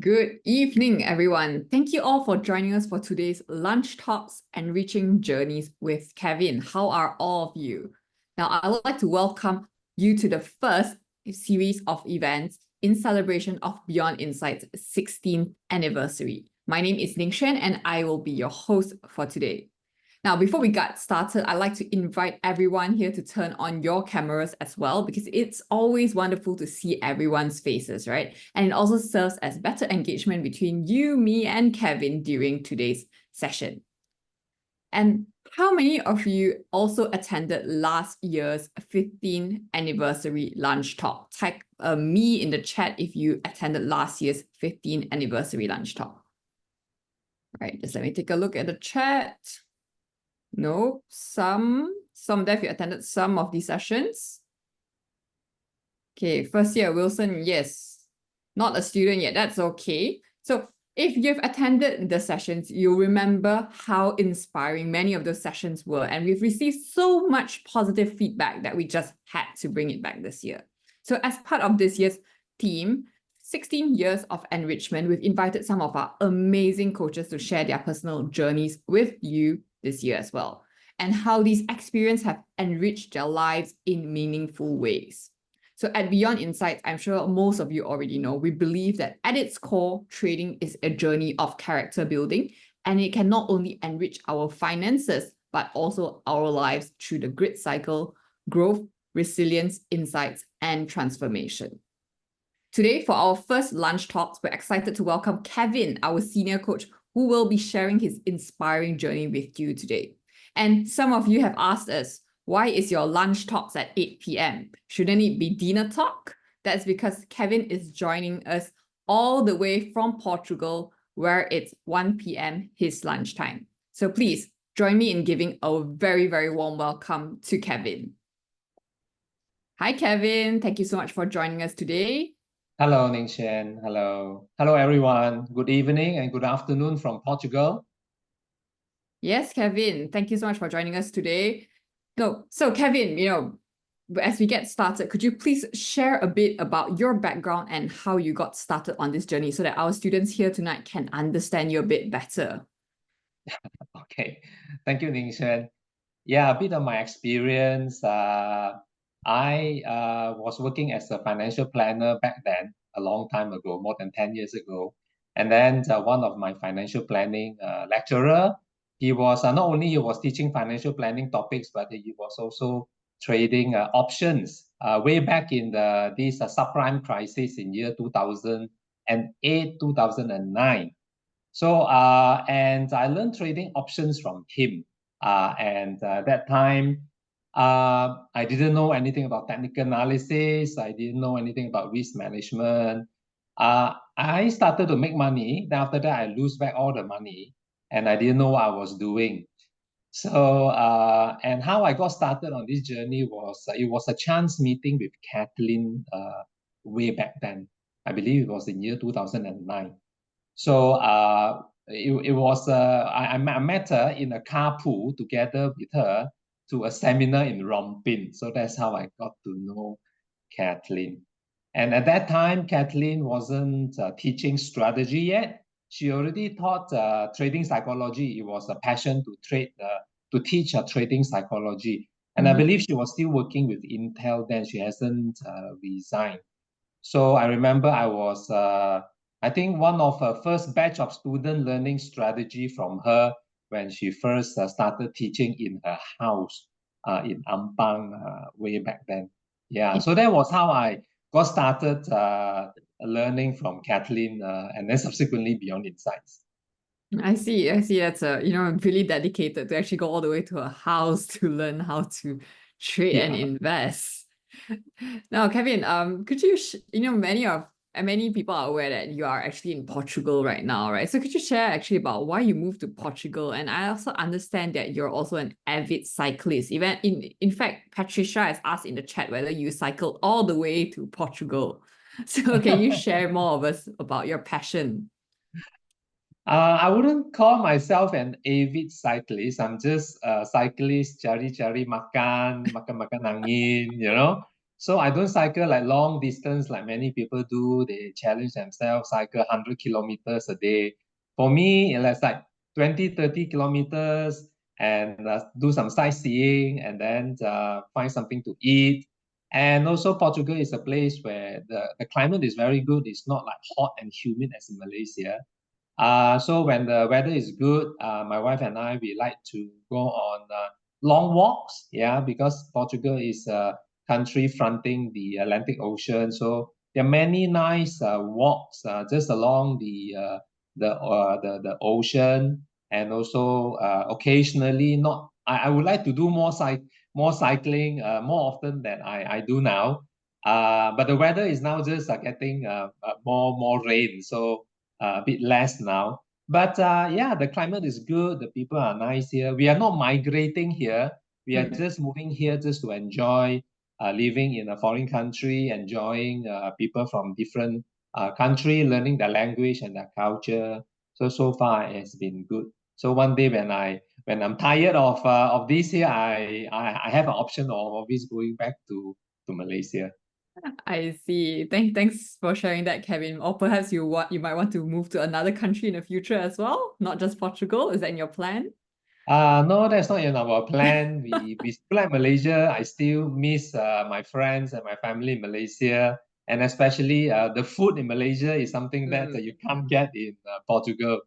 Good evening, everyone. Thank you all for joining us for today's Lunch Talks Enriching Journeys with Kevin. How are all of you? Now, I would like to welcome you to the first series of events in celebration of Beyond Insight's 16th anniversary. My name is Ning Xuan, and I will be your host for today. Now, before we get started, I'd like to invite everyone here to turn on your cameras as well, because it's always wonderful to see everyone's faces, right? And it also serves as better engagement between you, me, and Kevin during today's session. And how many of you also attended last year's 15th anniversary lunch talk? Type me in the chat if you attended last year's 15th anniversary lunch talk. All right, just let me take a look at the chat. No, some of you attended some of these sessions. Okay, first year, Wilson, yes. Not a student yet, that's okay. So if you've attended the sessions, you'll remember how inspiring many of those sessions were. And we've received so much positive feedback that we just had to bring it back this year. So as part of this year's theme, 16 years of enrichment, we've invited some of our amazing coaches to share their personal journeys with you this year as well, and how these experiences have enriched their lives in meaningful ways. So at Beyond Insights, I'm sure most of you already know, we believe that at its core, trading is a journey of character building, and it can not only enrich our finances, but also our lives through the grit cycle, growth, resilience, insights, and transformation. Today, for our first lunch talks, we're excited to welcome Kevin, our senior coach, who will be sharing his inspiring journey with you today. And some of you have asked us, why is your lunch talks at 8 p.m.? Shouldn't it be dinner talk? That's because Kevin is joining us all the way from Portugal, where it's 1 p.m. his lunchtime. So please join me in giving a very, very warm welcome to Kevin. Hi, Kevin. Thank you so much for joining us today. Hello, Ning Xuan. Hello. Hello, everyone. Good evening and good afternoon from Portugal. Yes, Kevin. Thank you so much for joining us today. So Kevin, as we get started, could you please share a bit about your background and how you got started on this journey so that our students here tonight can understand you a bit better? Okay. Thank you, Ning Xuan. Yeah, a bit of my experience. I was working as a financial planner back then, a long time ago, more than 10 years ago. And then one of my financial planning lecturer, he was not only he was teaching financial planning topics, but he was also trading options way back in this subprime crisis in year 2008, 2009. So, and I learned trading options from him. And that time, I didn't know anything about technical analysis. I didn't know anything about risk management. I started to make money. Then after that, I lose back all the money, and I didn't know what I was doing. So, and how I got started on this journey was it was a chance meeting with Kathleen way back then. I believe it was in year 2009. So it was I met her in a carpool together with her to a seminar in Rompin. So that's how I got to know Kathleen. And at that time, Kathleen wasn't teaching strategy yet. She already taught trading psychology. It was a passion to teach trading psychology. And I believe she was still working with Intel then. She hasn't resigned. So I remember I think one of her first batch of student learning strategy from her when she first started teaching in her house in Ampang way back then. Yeah, so that was how I got started learning from Kathleen and then subsequently Beyond Insights. I see. That's really dedicated to actually go all the way to a house to learn how to trade and invest. Now, Kevin, could you, many people are aware that you are actually in Portugal right now, right? So could you share actually about why you moved to Portugal? And I also understand that you're also an avid cyclist. Even in fact, Patricia has asked in the chat whether you cycled all the way to Portugal. So can you share more of us about your passion? I wouldn't call myself an avid cyclist. I'm just a cyclist, cari-cari makan, makan-makan angin, So I don't cycle like long distance like many people do. They challenge themselves, cycle 100 kilometers a day. For me, it's like 20, 30 kilometers and do some sightseeing and then find something to eat. And also Portugal is a place where the climate is very good. It's not like hot and humid as in Malaysia. So when the weather is good, my wife and I, we like to go on long walks, yeah, because Portugal is a country fronting the Atlantic Ocean. So there are many nice walks just along the ocean, and also occasionally not. I would like to do more cycling more often than I do now. But the weather is now just getting more rain, so a bit less now. But yeah, the climate is good. The people are nice here. We are not migrating here. We are just moving here just to enjoy living in a foreign country, enjoying people from different country, learning their language and their culture. So far it has been good. So one day when I'm tired of this here, I have an option of always going back to Malaysia. I see. Thanks for sharing that, Kevin. Or perhaps you might want to move to another country in the future as well, not just Portugal. Is that in your plan? No, that's not in our plan. We still like Malaysia. I still miss my friends and my family in Malaysia, and especially the food in Malaysia is something that you can't get in Portugal.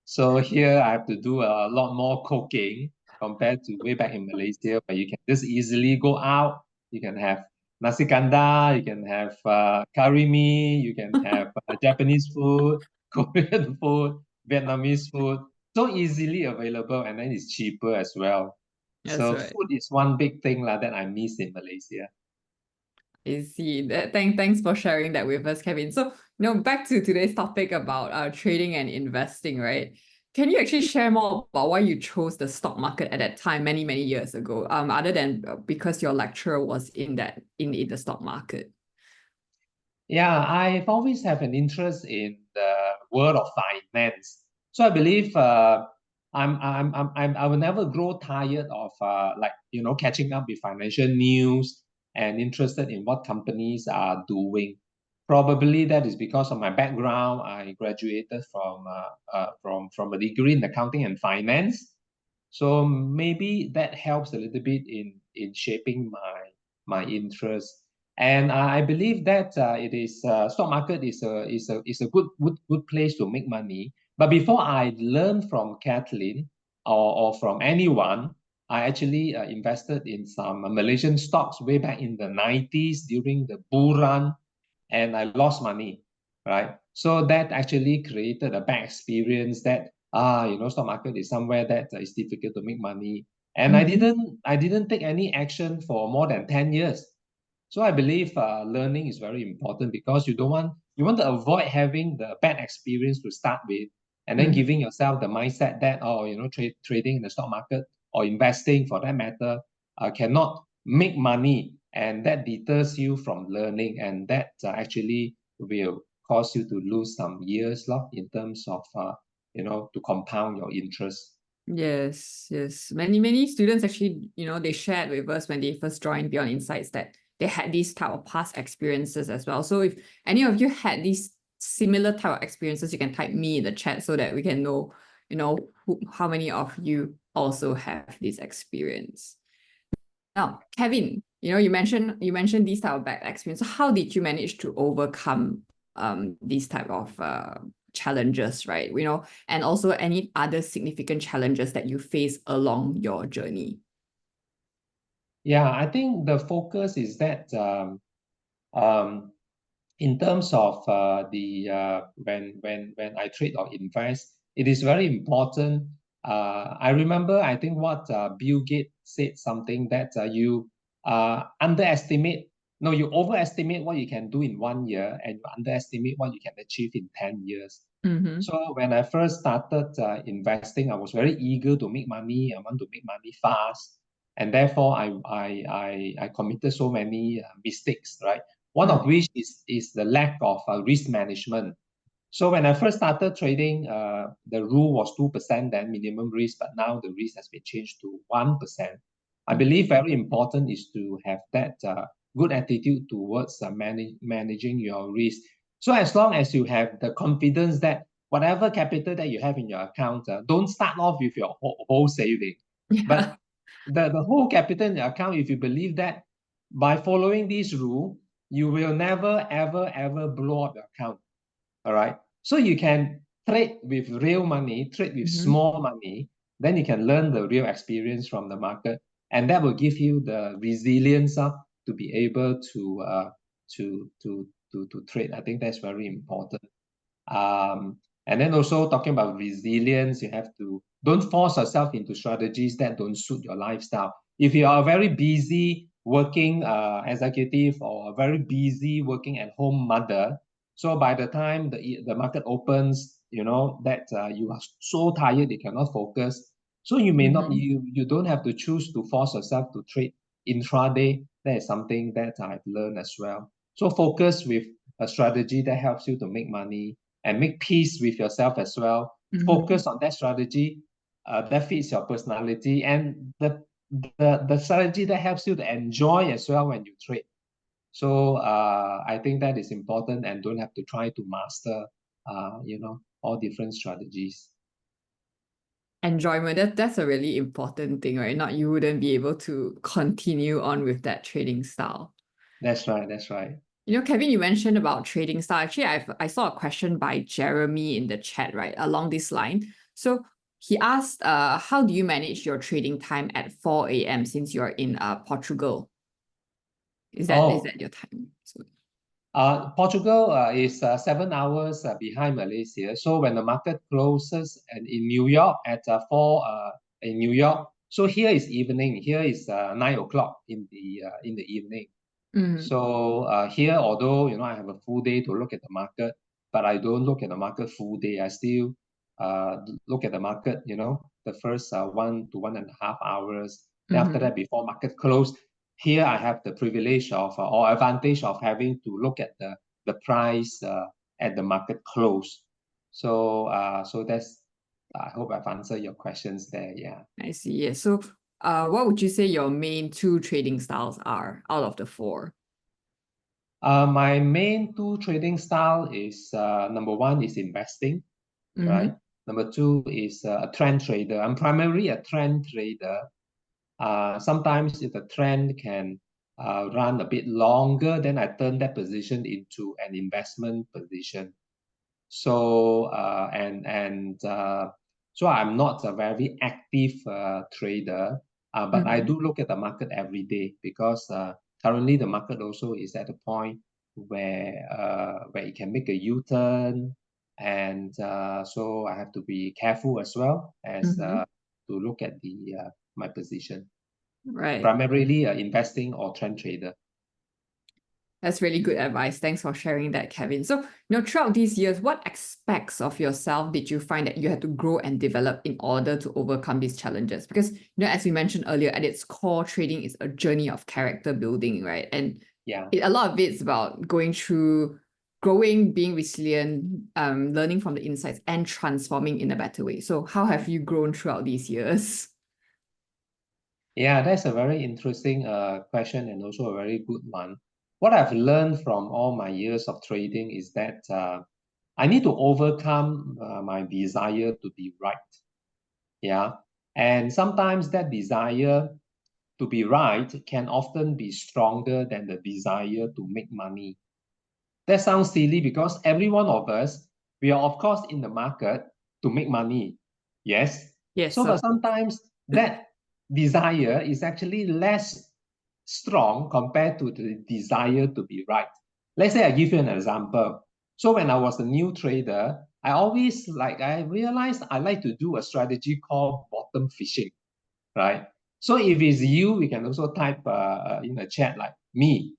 So here I have to do a lot more cooking compared to way back in Malaysia, where you can just easily go out. You can have nasi kandar, you can have curry mee, you can have Japanese food, Korean food, Vietnamese food, so easily available, and then it's cheaper as well. That's So right. food is one big thing that I miss in Malaysia. I see. Thanks for sharing that with us, Kevin. So, back to today's topic about trading and investing, right? Can you actually share more about why you chose the stock market at that time, many, many years ago, other than because your lecturer was in the stock market? Yeah, I've always have an interest in the world of finance. So I believe I will never grow tired of catching up with financial news and interested in what companies are doing. Probably that is because of my background. I graduated from a degree in accounting and finance. So maybe that helps a little bit in shaping my interest. And I believe that it is stock market is a good place to make money. But before I learned from Kathleen or from anyone, I actually invested in some Malaysian stocks way back in the 90s during the bull run, and I lost money, right? So that actually created a bad experience that stock market is somewhere that is difficult to make money. And I didn't take any action for more than 10 years. So I believe learning is very important because you want to avoid having the bad experience to start with, and then giving yourself the mindset that trading in the stock market or investing for that matter cannot make money, and that deters you from learning, and that actually will cause you to lose some years in terms of to compound your interest. Yes, yes. Many students actually, they shared with us when they first joined Beyond Insights that they had these type of past experiences as well. So if any of you had these similar type of experiences, you can type me in the chat so that we can know, how many of you also have this experience. Now, Kevin, you mentioned these type of bad experience. So how did you manage to overcome these type of challenges, right? And also any other significant challenges that you face along your journey? Yeah, I think the focus is that um, in terms of the when I trade or invest, it is very important. I remember, I think what Bill Gates said something that you underestimate, no, you overestimate what you can do in 1 year, and you underestimate what you can achieve in 10 years. So when I first started investing, I was very eager to make money. I want to make money fast, and therefore I committed so many mistakes, right? One of which is the lack of risk management. So when I first started trading, the rule was 2% then minimum risk, but now the risk has been changed to 1%. I believe very important is to have that good attitude towards managing your risk. So as long as you have the confidence that whatever capital that you have in your account, don't start off with your whole saving, Yeah. but the whole capital in your account, if you believe that by following this rule, you will never, ever, ever blow up your account. All right. So you can trade with real money, trade with small money, then you can learn the real experience from the market, and that will give you the resilience to be able to trade. I think that's very important. And then also talking about resilience, you have to don't force yourself into strategies that don't suit your lifestyle. If you are a very busy working executive or a very busy working at home mother, so by the time the market opens, you know that you are so tired you cannot focus. So you may not you don't have to choose to force yourself to trade intraday. That is something that I've learned as well. So focus with a strategy that helps you to make money and make peace with yourself as well. Focus on that strategy that fits your personality, and the strategy that helps you to enjoy as well when you trade. So I think that is important, and don't have to try to master all different strategies. Enjoyment, that's a really important thing, right? Not you wouldn't be able to continue on with that trading style. That's right, that's right. You know, Kevin, you mentioned about trading style. Actually, I saw a question by Jeremy in the chat, right, along this line. So he asked, how do you manage your trading time at 4 a.m. since you're in Portugal? Is that your time? So, Portugal is 7 hours behind Malaysia. So when the market closes in New York at 4 in New York, so here is evening. Here is 9 o'clock in the evening. So here, although I have a full day to look at the market, but I don't look at the market full day. I still look at the market, the first 1 to 1.5 hours. Then after that, before market close, here I have the privilege of or advantage of having to look at the price at the market close. So so that's I hope I've answered your questions there. Yeah. I see. Yeah. So what would you say your main two trading styles are out of the four? My main two trading style is number one is investing, right? Number two is a trend trader. I'm primarily a trend trader. Sometimes if the trend can run a bit longer, then I turn that position into an investment position. So so I'm not a very active trader, but I do look at the market every day because currently the market also is at a point where it can make a U-turn, and so I have to be careful as well as to look at my position. Right. Primarily investing or trend trader. That's really good advice. Thanks for sharing that, Kevin. So, throughout these years, what aspects of yourself did you find that you had to grow and develop in order to overcome these challenges? Because, as we mentioned earlier, at its core, trading is a journey of character building, right? And a lot of it's about going through growing, being resilient, learning from the insights, and transforming in a better way. So how have you grown throughout these years? Yeah, that's a very interesting question, and also a very good one. What I've learned from all my years of trading is that I need to overcome my desire to be right. Yeah. And sometimes that desire to be right can often be stronger than the desire to make money. That sounds silly because every one of us, we are of course in the market to make money. Yes. Yes. So, but sometimes that desire is actually less strong compared to the desire to be right. Let's say I give you an example. So when I was a new trader, I realized I like to do a strategy called bottom fishing, right? So if it's you, we can also type in the chat like me,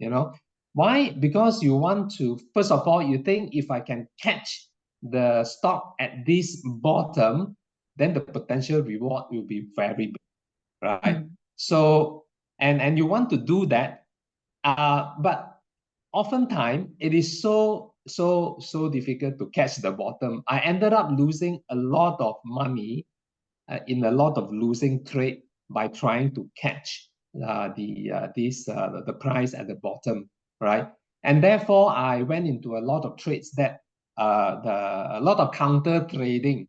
Why? Because you want to, first of all, you think if I can catch the stock at this bottom, then the potential reward will be very big, right? So, and you want to do that, but oftentimes it is so difficult to catch the bottom. I ended up losing a lot of money in a lot of losing trade by trying to catch the price at the bottom, right? And therefore, I went into a lot of trades that a lot of counter trading,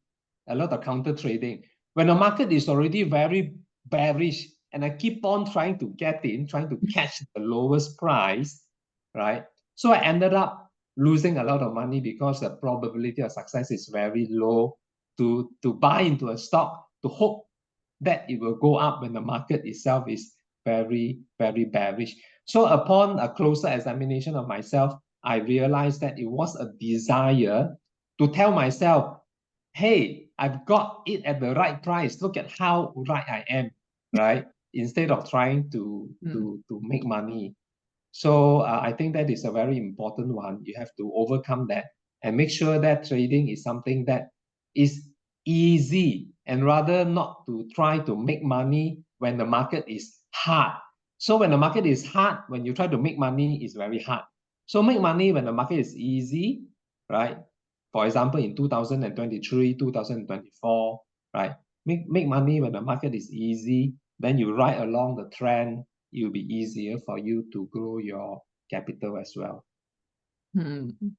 when the market is already very bearish, and I keep on trying to get in, trying to catch the lowest price, right? So I ended up losing a lot of money because the probability of success is very low to buy into a stock to hope that it will go up when the market itself is very, very bearish. So upon a closer examination of myself, I realized that it was a desire to tell myself, hey, I've got it at the right price. Look at how right I am, right? Instead of trying to make money. So I think that is a very important one. You have to overcome that and make sure that trading is something that is easy, and rather not to try to make money when the market is hard. So when the market is hard, when you try to make money, it's very hard. So make money when the market is easy, right? For example, in 2023, 2024, right? Make money when the market is easy, then you ride along the trend. It will be easier for you to grow your capital as well. Going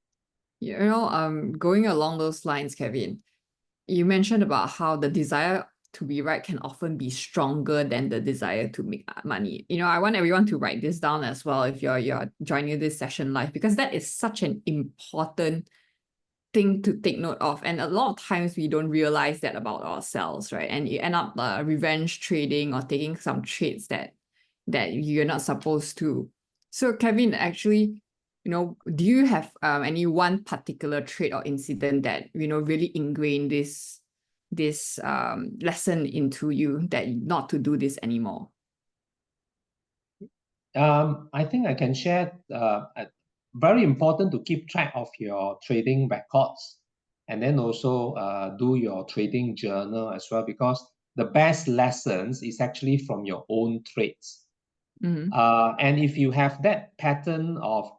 along those lines, Kevin, you mentioned about how the desire to be right can often be stronger than the desire to make money. I want everyone to write this down as well if you're joining this session live, because that is such an important thing to take note of. And a lot of times we don't realize that about ourselves, right? And you end up revenge trading or taking some trades that you're not supposed to. So Kevin, actually, do you have any one particular trade or incident that really ingrained this lesson into you, that not to do this anymore? I think I can share. Very important to keep track of your trading records, and then also do your trading journal as well, because the best lessons is actually from your own trades. And if you have that pattern of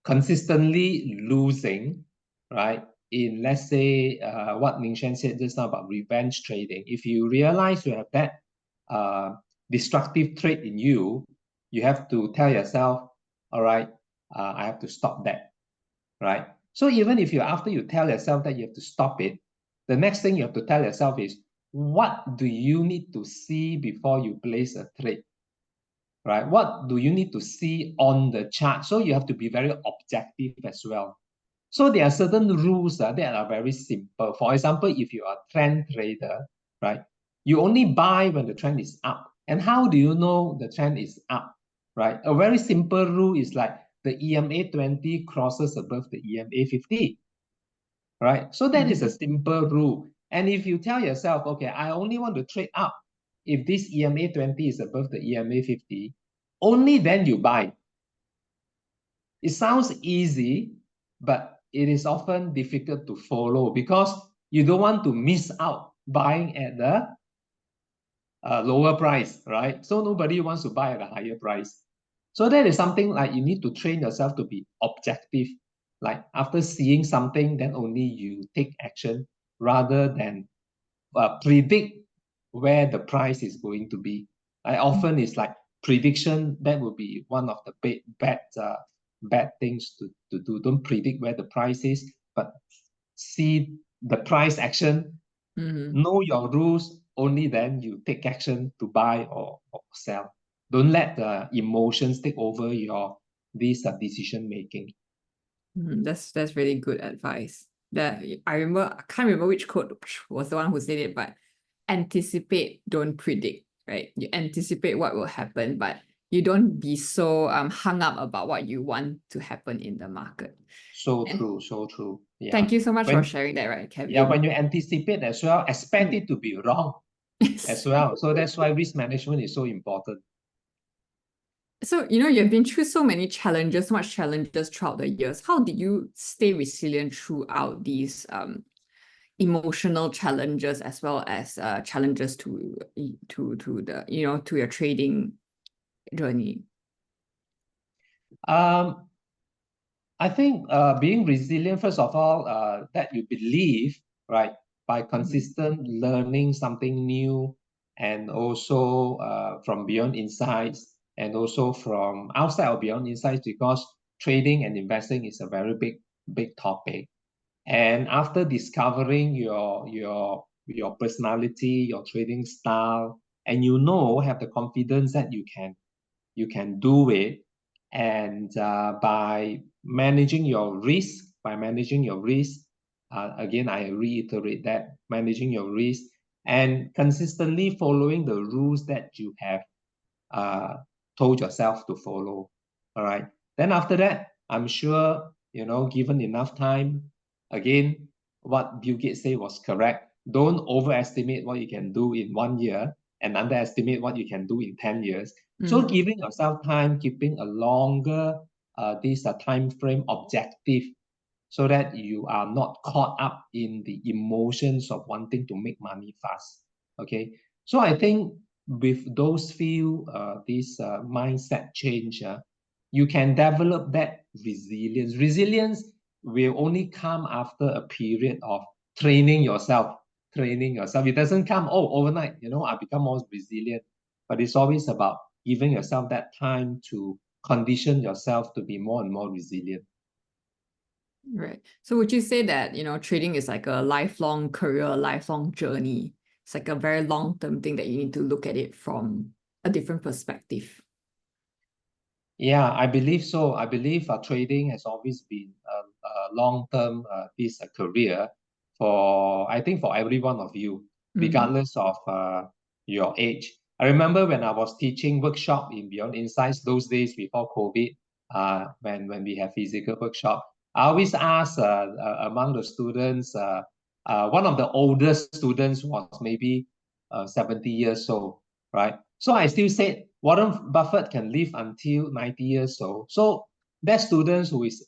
consistently losing, right? In, let's say, what Ning Xuan said just now about revenge trading, if you realize you have that destructive trait in you, you have to tell yourself, all right, I have to stop that, right? So even if after you tell yourself that you have to stop it, the next thing you have to tell yourself is, what do you need to see before you place a trade? Right? What do you need to see on the chart? So you have to be very objective as well. So there are certain rules that are very simple. For example, if you are a trend trader, right? You only buy when the trend is up. And how do you know the trend is up, right? A very simple rule is like the EMA 20 crosses above the EMA 50, right? So that is a simple rule. And if you tell yourself, okay, I only want to trade up if this EMA 20 is above the EMA 50, only then you buy. It sounds easy, but it is often difficult to follow because you don't want to miss out buying at the lower price, right? So nobody wants to buy at a higher price. So that is something like you need to train yourself to be objective. Like after seeing something, then only you take action rather than predict where the price is going to be. I often it's like prediction. That would be one of the bad things to do. Don't predict where the price is, but see the price action. Know your rules. Only then you take action to buy or sell. Don't let the emotions take over this decision making. That's really good advice. That I can't remember which quote was the one who said it, but anticipate, don't predict, right? You anticipate what will happen, but you don't be so hung up about what you want to happen in the market. So true, so true. Yeah. Thank you so much for sharing that, right, Kevin? Yeah, when you anticipate as well, expect it to be wrong as well. So that's why risk management is so important. So, you've been through so many challenges, so much challenges throughout the years. How did you stay resilient throughout these emotional challenges, as well as challenges to the to your trading journey? I think being resilient, first of all, that you believe, right, by consistent learning something new and also from Beyond Insights, and also from outside of Beyond Insights, because trading and investing is a very big topic. And after discovering your personality, your trading style, and have the confidence that you can do it, and by managing your risk, again, I reiterate that managing your risk and consistently following the rules that you have uh, told yourself to follow. All right. Then after that, I'm sure, given enough time, again, what Bill Gates said was correct. Don't overestimate what you can do in 1 year and underestimate what you can do in 10 years. So giving yourself time, keeping a longer this time frame objective, so that you are not caught up in the emotions of wanting to make money fast. Okay. So I think with those few this mindset change, you can develop that resilience. Resilience will only come after a period of training yourself. It doesn't come overnight. I become more resilient, but it's always about giving yourself that time to condition yourself to be more and more resilient. Right. So would you say that, trading is like a lifelong career, lifelong journey? It's like a very long-term thing that you need to look at it from a different perspective. Yeah, I believe so. I believe trading has always been a long-term this career I think for every one of you, regardless of your age. I remember when I was teaching workshop in Beyond Insights those days before COVID, when we have physical workshop, I always ask among the students, one of the oldest students was maybe 70 years old, right? So I still said Warren Buffett can live until 90 years old. So that student who is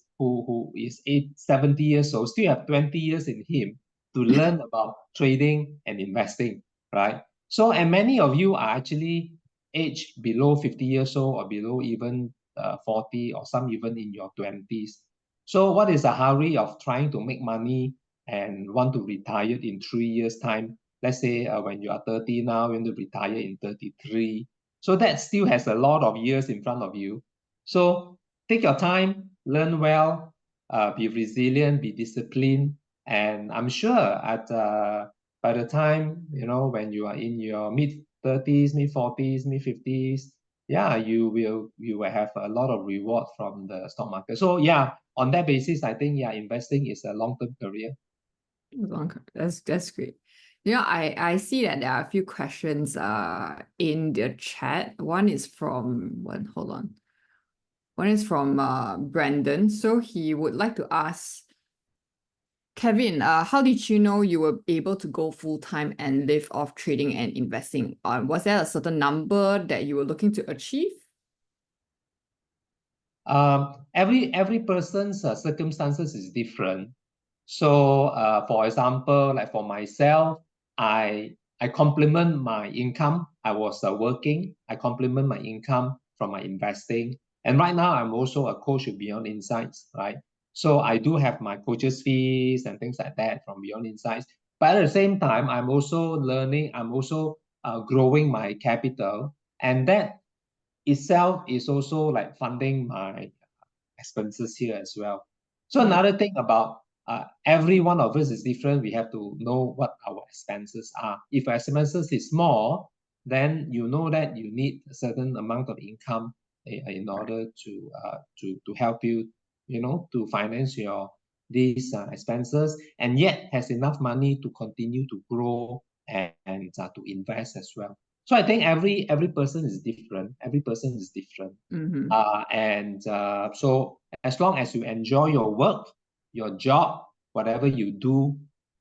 70 years old still have 20 years in him to learn about trading and investing, right? So, and many of you are actually aged below 50 years old or below even 40, or some even in your 20s. So what is the hurry of trying to make money and want to retire in 3 years' time? Let's say when you are 30 now, you want to retire in 33. So that still has a lot of years in front of you. So take your time, learn well, be resilient, be disciplined. And I'm sure by the time, when you are in your mid-30s, mid-40s, mid-50s, yeah, you will have a lot of reward from the stock market. So yeah, on that basis, I think, yeah, investing is a long-term career. That's great. I see that there are a few questions in the chat. One is from Brandon. So he would like to ask, Kevin, how did you know you were able to go full-time and live off trading and investing? Was there a certain number that you were looking to achieve? Every person's circumstances is different. So, for example, like for myself, I complement my income. I was working. I complement my income from my investing, and right now I'm also a coach with Beyond Insights, right? So I do have my coaches fees and things like that from Beyond Insights. But at the same time, I'm also learning. I'm also growing my capital, and that itself is also like funding my expenses here as well. So another thing about every one of us is different. We have to know what our expenses are. If our expenses is small, then you know that you need a certain amount of income in order to help you, to finance these expenses, and yet has enough money to continue to grow and to invest as well. So I think every person is different. Every person is different. So as long as you enjoy your work, your job, whatever you do,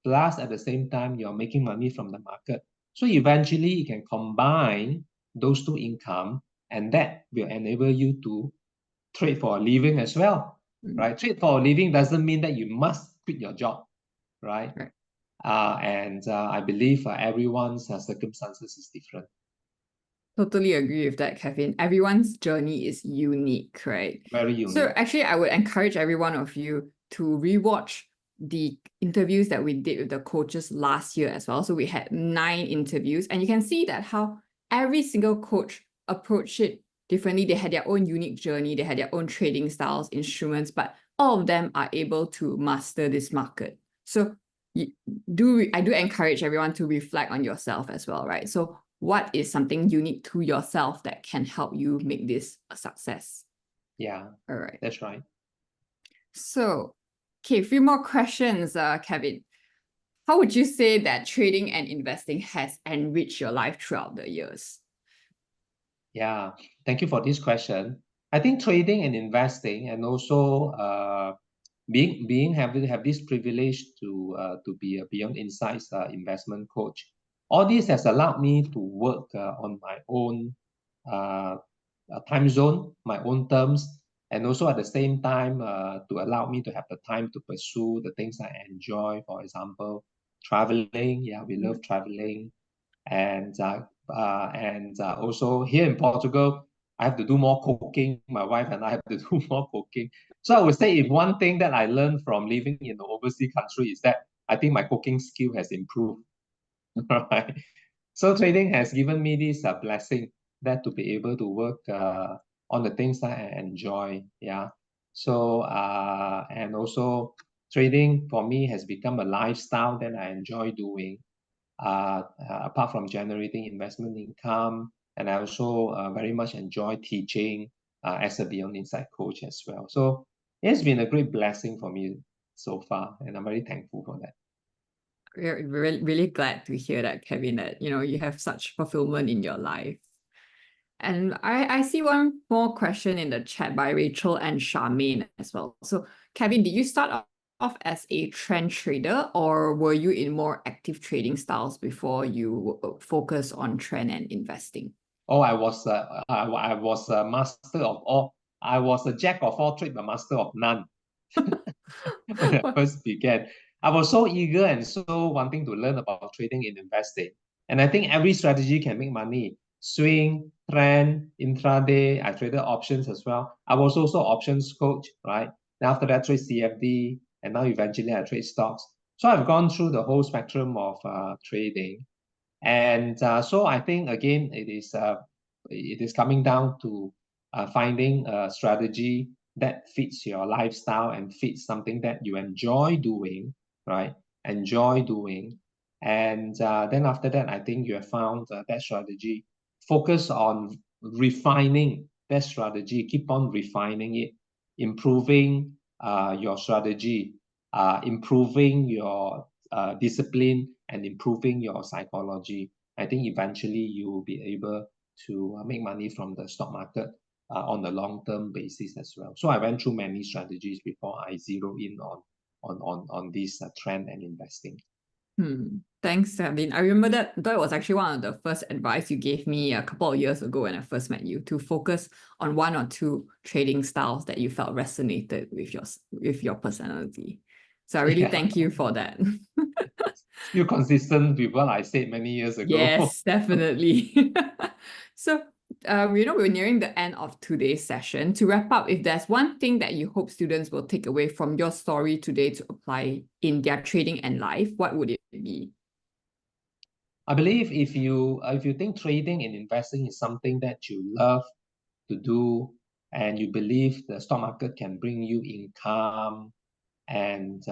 plus at the same time you're making money from the market. So eventually you can combine those two income, and that will enable you to trade for a living as well, right? Trade for a living doesn't mean that you must quit your job, right? I believe everyone's circumstances is different. Totally agree with that, Kevin. Everyone's journey is unique, right? Very unique. So actually, I would encourage every one of you to rewatch the interviews that we did with the coaches last year as well. So we had 9 interviews, and you can see that how every single coach approached it differently. They had their own unique journey, they had their own trading styles, instruments, but all of them are able to master this market. So I do encourage everyone to reflect on yourself as well, right? So what is something unique to yourself that can help you make this a success? Yeah, all right. That's right. So, okay, a few more questions, Kevin. How would you say that trading and investing has enriched your life throughout the years? Yeah, thank you for this question. I think trading and investing, and also having have this privilege to be a Beyond Insights investment coach. All this has allowed me to work on my own time zone, my own terms, and also at the same time to allow me to have the time to pursue the things I enjoy. For example, traveling. Yeah, we love traveling, and also here in Portugal, I have to do more cooking. My wife and I have to do more cooking. So I would say if one thing that I learned from living in the overseas country is that I think my cooking skill has improved. Right. So trading has given me this blessing that to be able to work on the things that I enjoy. Yeah. So and also trading for me has become a lifestyle that I enjoy doing. Apart from generating investment income, and I also very much enjoy teaching as a Beyond Insight coach as well. So it's been a great blessing for me so far, and I'm very thankful for that. We're really, really glad to hear that, Kevin, that you have such fulfillment in your life. And I see one more question in the chat by Rachel and Charmaine as well. So, Kevin, did you start off as a trend trader, or were you in more active trading styles before you focus on trend and investing? Oh, I was a master of all. I was a jack of all trades, but master of none. When I first began, I was so eager and so wanting to learn about trading and investing. And I think every strategy can make money. Swing, trend, intraday. I traded options as well. I was also options coach, right? Then after that, trade CFD, and now eventually I trade stocks. So I've gone through the whole spectrum of trading. And so I think again, it is coming down to finding a strategy that fits your lifestyle and fits something that you enjoy doing, right? Enjoy doing. And then after that, I think you have found that strategy. Focus on refining that strategy. Keep on refining it, improving your strategy, improving your discipline, and improving your psychology. I think eventually you will be able to make money from the stock market on a long-term basis as well. So I went through many strategies before I zero in on this trend and investing. Thanks, Kevin. I remember that was actually one of the first advice you gave me a couple of years ago when I first met you, to focus on 1 or 2 trading styles that you felt resonated with your personality. So I really thank you for that. Still consistent with what I said many years ago. Yes, definitely. So, we're nearing the end of today's session. To wrap up, if there's one thing that you hope students will take away from your story today to apply in their trading and life, what would it be? I believe if you think trading and investing is something that you love to do, and you believe the stock market can bring you income, and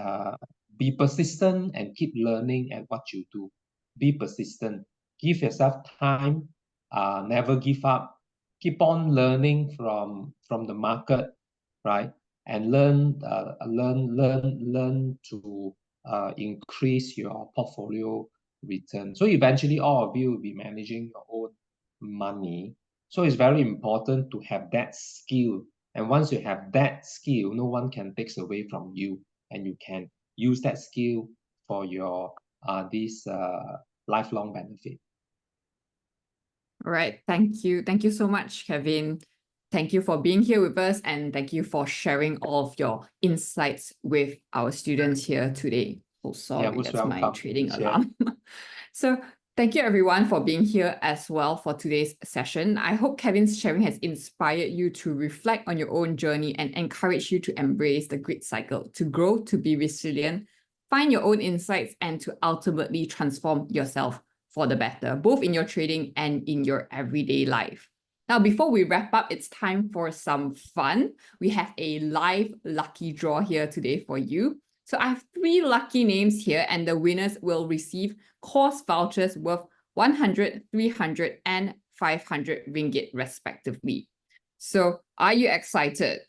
be persistent and keep learning at what you do. Be persistent. Give yourself time. Never give up. Keep on learning from the market, right? And learn to increase your portfolio return. So eventually, all of you will be managing your own money. So it's very important to have that skill. And once you have that skill, no one can take away from you, and you can use that skill for your this lifelong benefit. All right. Thank you. Thank you so much, Kevin. Thank you for being here with us, and thank you for sharing all of your insights with our students here today. Oh, sorry, most that's my welcome, trading Michelle. alarm. So thank you everyone for being here as well for today's session. I hope Kevin's sharing has inspired you to reflect on your own journey and encourage you to embrace the grit cycle, to grow, to be resilient, find your own insights and to ultimately transform yourself for the better, both in your trading and in your everyday life. Now, before we wrap up, it's time for some fun. We have a live lucky draw here today for you. So I have 3 lucky names here, and the winners will receive course vouchers worth 100, 300, and 500 ringgit respectively. So are you excited?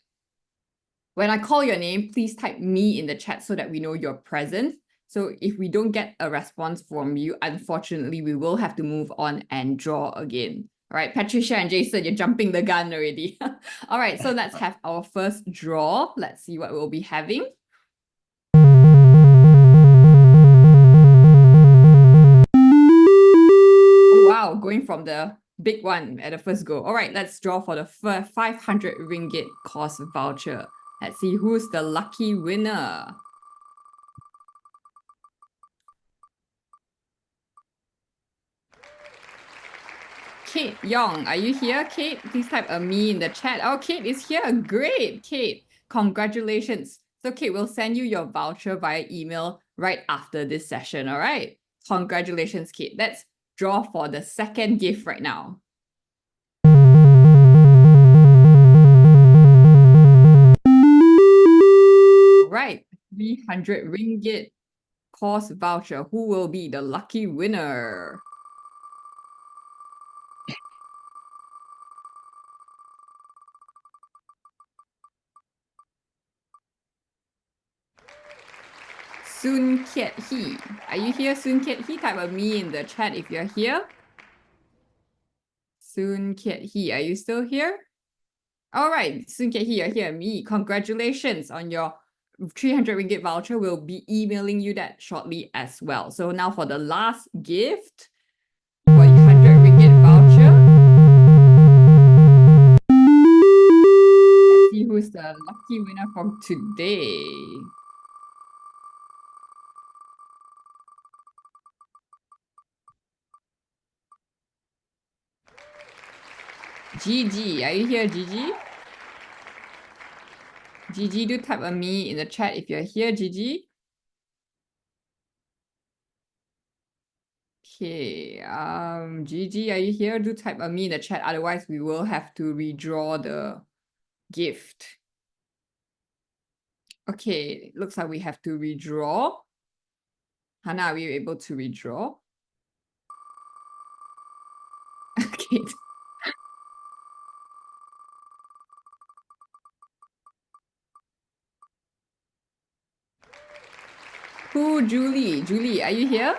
When I call your name, please type me in the chat so that we know you're present. So if we don't get a response from you, unfortunately, we will have to move on and draw again. All right, Patricia and Jason, you're jumping the gun already. All right, so let's have our first draw. Let's see what we'll be having. Wow, going from the big one at the first go. All right, let's draw for the 500 ringgit course voucher. Let's see who's the lucky winner. Kate Young, are you here? Kate, please type a me in the chat. Oh, Kate is here. Great, Kate. Congratulations. So, Kate, we'll send you your voucher via email right after this session, all right? Congratulations, Kate. Let's draw for the second gift right now. Right, 300 ringgit course voucher. Who will be the lucky winner? Soon Kiet Hee. Are you here, Soon Kiet Hee? Type a me in the chat if you're here. Soon Kiet Hee, are you still here? All right, Soon Kiet Hee, you're here. Me, congratulations on your 300 ringgit voucher. We'll be emailing you that shortly as well. So now for the last gift, for 100 ringgit voucher. Let's see who's the lucky winner from today. Gigi, are you here, Gigi? Gigi, do type a me in the chat if you're here, Gigi. Okay, Gigi, are you here? Do type a me in the chat. Otherwise, we will have to redraw the gift. Okay, looks like we have to redraw. Hannah, are we able to redraw? Okay. Who, Julie? Julie, are you here?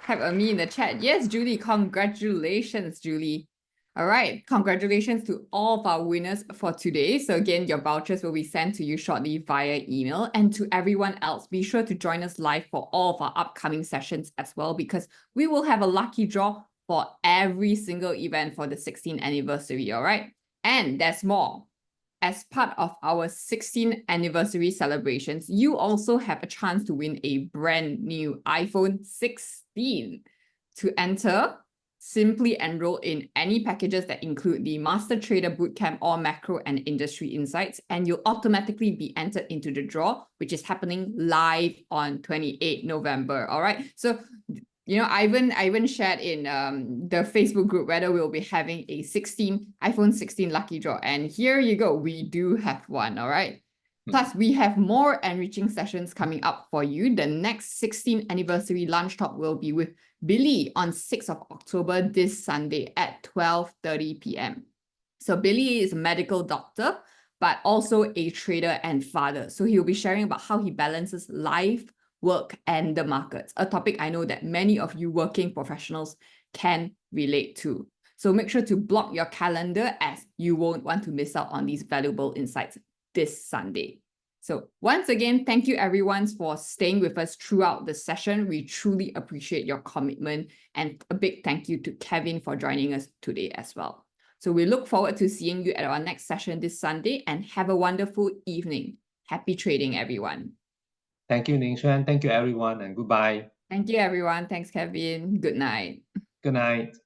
Type a me in the chat. Yes, Julie, congratulations, Julie. All right, congratulations to all of our winners for today. So again, your vouchers will be sent to you shortly via email. And to everyone else, be sure to join us live for all of our upcoming sessions as well, because we will have a lucky draw for every single event for the 16th anniversary, all right? And there's more. As part of our 16th anniversary celebrations, you also have a chance to win a brand new iPhone 16. To enter, simply enroll in any packages that include the Master Trader Bootcamp or Macro and Industry Insights, and you'll automatically be entered into the draw, which is happening live on 28 November. All right. So, you know, Ivan shared in the Facebook group whether we'll be having a iPhone 16 lucky draw. And here you go. We do have one. All right. Plus, we have more enriching sessions coming up for you. The next 16th anniversary lunch talk will be with Billy on 6th of October this Sunday at 12:30 p.m. So Billy is a medical doctor, but also a trader and father. So he'll be sharing about how he balances life, work, and the markets, a topic I know that many of you working professionals can relate to. So make sure to block your calendar, as you won't want to miss out on these valuable insights this Sunday. So once again, thank you everyone for staying with us throughout the session. We truly appreciate your commitment, and a big thank you to Kevin for joining us today as well. So we look forward to seeing you at our next session this Sunday, and have a wonderful evening. Happy trading, everyone. Thank you, Ning Xuan. Thank you, everyone, and goodbye. Thank you, everyone. Thanks, Kevin. Good night. Good night.